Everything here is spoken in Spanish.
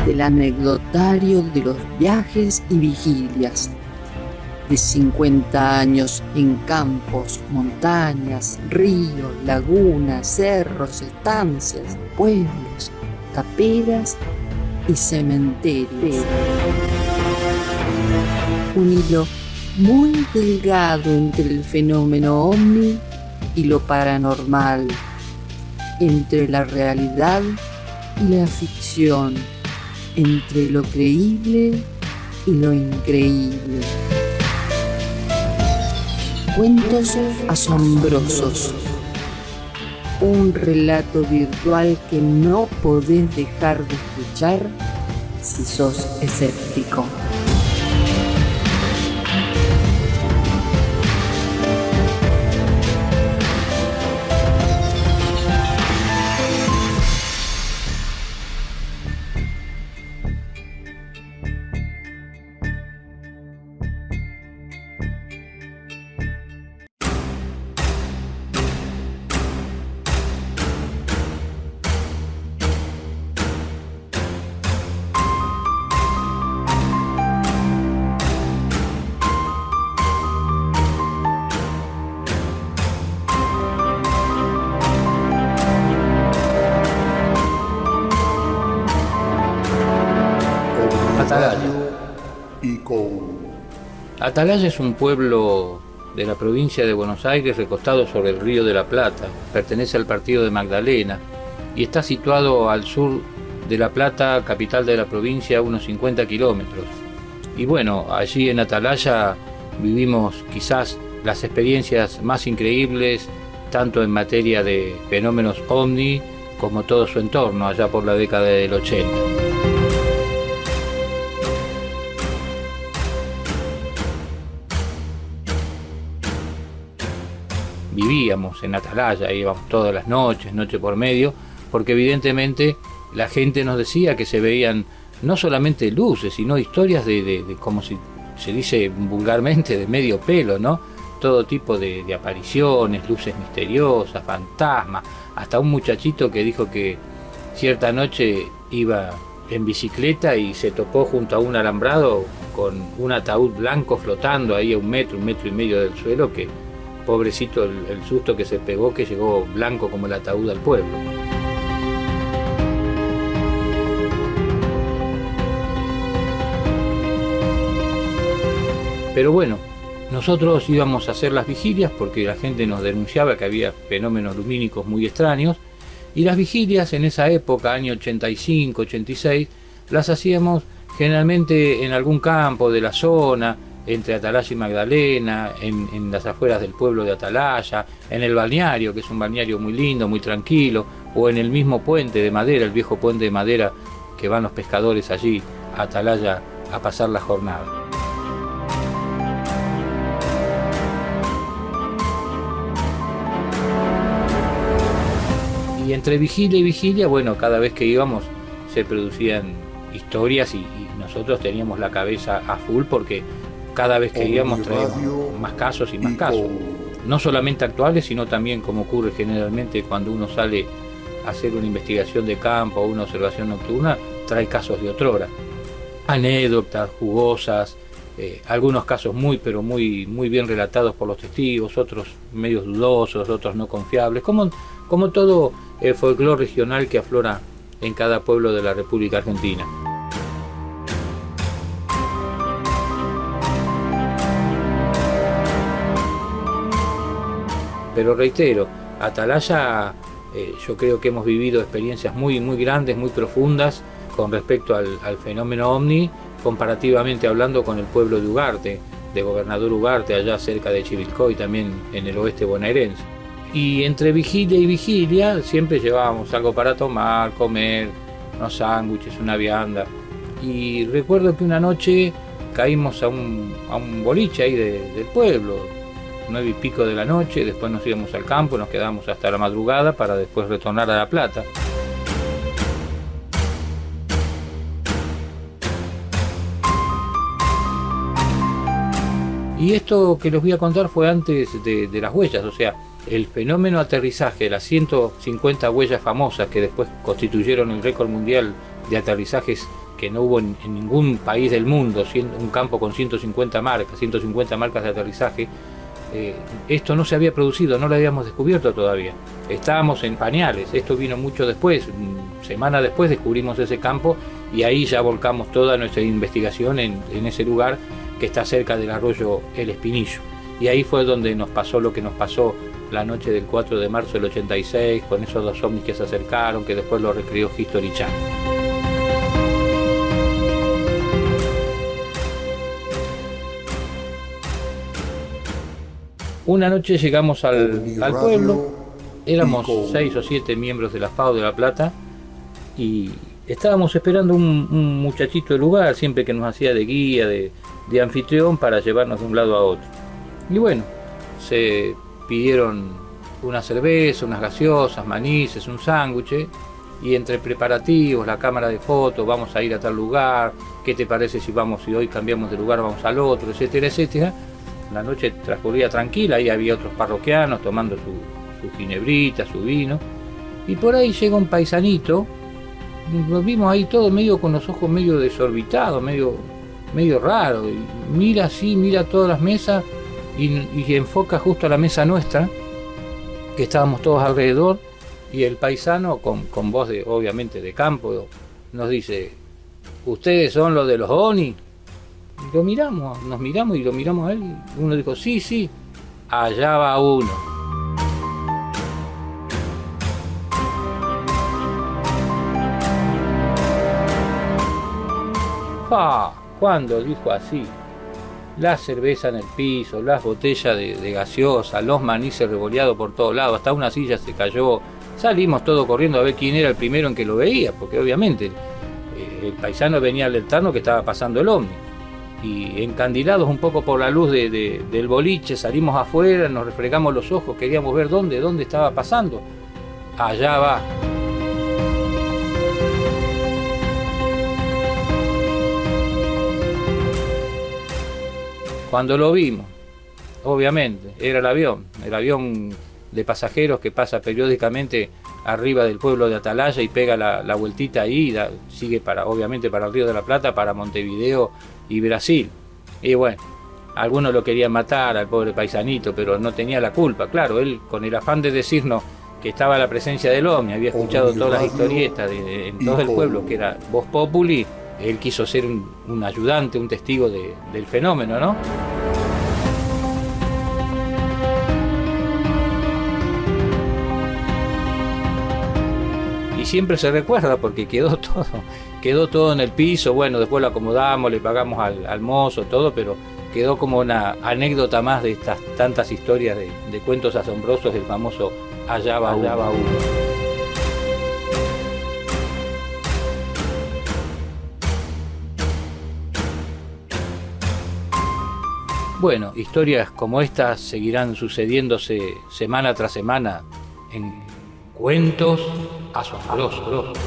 del anecdotario de los viajes y vigilias, de 50 años en campos, montañas, ríos, lagunas, cerros, estancias, pueblos, caperas y cementerios. Un hilo muy delgado entre el fenómeno ovni y lo paranormal, entre la realidad y la ficción, entre lo creíble y lo increíble. Cuentos asombrosos. Un relato virtual que no podés dejar de escuchar si sos escéptico. Atalaya es un pueblo de la provincia de Buenos Aires recostado sobre el río de la Plata, pertenece al partido de Magdalena y está situado al sur de La Plata, capital de la provincia, a unos 50 kilómetros. Y bueno, allí en Atalaya vivimos quizás las experiencias más increíbles, tanto en materia de fenómenos ovni como todo su entorno, allá por la década del 80. Vivíamos en Atalaya, íbamos todas las noches, noche por medio, porque evidentemente la gente nos decía que se veían no solamente luces, sino historias de como se dice vulgarmente, de medio pelo, ¿no? Todo tipo de apariciones, luces misteriosas, fantasmas, hasta un muchachito que dijo que cierta noche iba en bicicleta y se topó junto a un alambrado con un ataúd blanco flotando ahí a un metro y medio del suelo, que pobrecito el susto que se pegó, que llegó blanco como el ataúd al pueblo. Pero bueno, nosotros íbamos a hacer las vigilias porque la gente nos denunciaba que había fenómenos lumínicos muy extraños, y las vigilias en esa época, año 85, 86, las hacíamos generalmente en algún campo de la zona, entre Atalaya y Magdalena, en las afueras del pueblo de Atalaya, en el balneario, que es un balneario muy lindo, muy tranquilo, o en el mismo puente de madera, el viejo puente de madera que van los pescadores allí a Atalaya a pasar la jornada. Y entre vigilia y vigilia, bueno, cada vez que íbamos se producían historias y nosotros teníamos la cabeza a full porque cada vez que íbamos traíamos más casos y más casos. No solamente actuales, sino también como ocurre generalmente cuando uno sale a hacer una investigación de campo o una observación nocturna, trae casos de otrora. Anécdotas jugosas, algunos casos muy bien relatados por los testigos, otros medios dudosos, otros no confiables, como todo el folclore regional que aflora en cada pueblo de la República Argentina. Pero reitero, Atalaya, yo creo que hemos vivido experiencias muy grandes, muy profundas con respecto al fenómeno ovni, comparativamente hablando con el pueblo de Ugarte, de Gobernador Ugarte, allá cerca de Chivilcoy, también en el oeste bonaerense. Y entre vigilia y vigilia siempre llevábamos algo para tomar, comer, unos sándwiches, una vianda. Y recuerdo que una noche caímos a un boliche ahí del pueblo, 9 y pico de la noche, después nos íbamos al campo, nos quedamos hasta la madrugada para después retornar a La Plata. Y esto que les voy a contar fue antes de las huellas, o sea, el fenómeno aterrizaje de las 150 huellas famosas que después constituyeron el récord mundial de aterrizajes que no hubo en ningún país del mundo, un campo con 150 marcas de aterrizaje. Esto no se había producido, no lo habíamos descubierto todavía. Estábamos en pañales, esto vino mucho después, semana después descubrimos ese campo y ahí ya volcamos toda nuestra investigación en ese lugar que está cerca del arroyo El Espinillo. Y ahí fue donde nos pasó lo que nos pasó la noche del 4 de marzo del 86, con esos 2 ovnis que se acercaron, que después lo recreó History Channel. Una noche llegamos al pueblo, éramos 6 o 7 miembros de la FAO de La Plata y estábamos esperando un muchachito del lugar, siempre que nos hacía de guía, de anfitrión, para llevarnos de un lado a otro. Y bueno, se pidieron una cerveza, unas gaseosas, manices, un sándwich, y entre preparativos, la cámara de fotos, vamos a ir a tal lugar, ¿qué te parece si hoy cambiamos de lugar, vamos al otro, etcétera, etcétera? La noche transcurría tranquila, ahí había otros parroquianos tomando su ginebrita, su vino, y por ahí llega un paisanito, nos vimos ahí todos medio con los ojos medio desorbitados, medio raro, y mira todas las mesas y enfoca justo a la mesa nuestra, que estábamos todos alrededor, y el paisano con voz obviamente de campo nos dice: ¿ustedes son los de los ONI? Y nos miramos y lo miramos a él, y uno dijo: sí, allá va uno. Cuando dijo así, la cerveza en el piso, las botellas de gaseosa, los manices revoleados por todos lados, hasta una silla se cayó. Salimos todos corriendo a ver quién era el primero en que lo veía, porque obviamente el paisano venía a alertarnos que estaba pasando el ovni. Y encandilados un poco por la luz del boliche, salimos afuera, nos refregamos los ojos, queríamos ver dónde estaba pasando. Allá va. Cuando lo vimos, obviamente, era el avión de pasajeros que pasa periódicamente arriba del pueblo de Atalaya y pega la vueltita ahí, sigue obviamente para el Río de la Plata, para Montevideo y Brasil. Y bueno, algunos lo querían matar al pobre paisanito, pero no tenía la culpa. Claro, él, con el afán de decirnos que estaba la presencia del ovni, había escuchado todas las historietas en todo el pueblo, que era Voz Populi, él quiso ser un ayudante, un testigo del fenómeno, ¿no? Y siempre se recuerda porque quedó todo en el piso. Bueno, después lo acomodamos, le pagamos al mozo, todo, pero quedó como una anécdota más de estas tantas historias de cuentos asombrosos del famoso Allá va uno. Bueno, historias como estas seguirán sucediéndose semana tras semana en Cuentos Asombrosos.